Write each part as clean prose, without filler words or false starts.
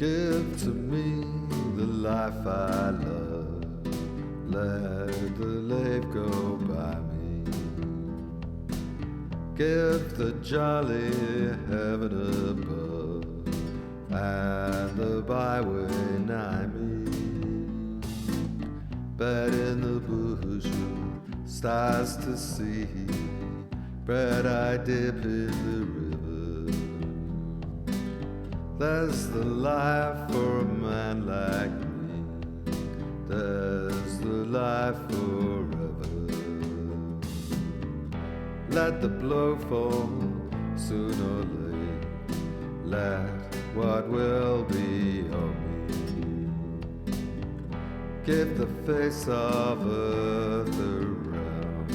Give to me the life I love. Let the life go by me. Give the jolly heaven above and the byway nigh me. Bed in the bush, stars to see. Bread I dip in the river. There's the life for a man like me. There's the life forever. Let the blow fall soon or late. Let what will be of me. Give the face of earth around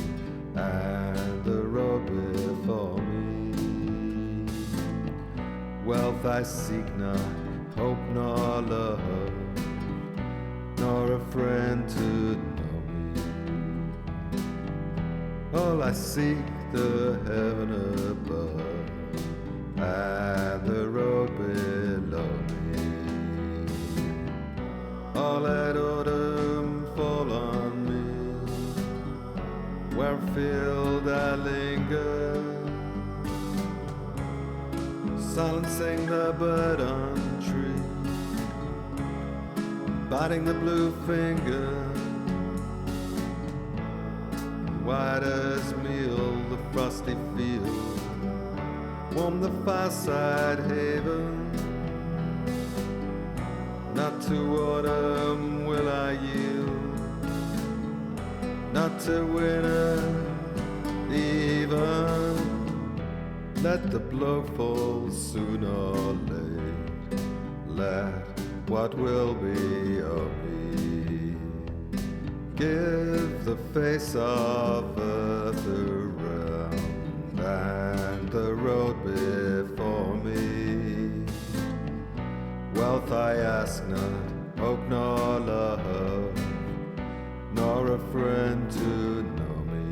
and the road before me. Wealth I seek not, hope nor love, nor a friend to know me. All I seek the heaven above and the road below me. All let autumn fall on me, where field I linger, silencing the bird on tree, biting the blue finger. White as meal, the frosty field, warm the fireside haven. Not to autumn will I yield, not to winter even. Let the blow fall soon or late. Let what will be of me. Give the face of earth around and the road before me. Wealth I ask not, hope nor love, nor a friend to know me.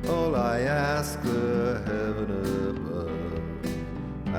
All I ask the heaven above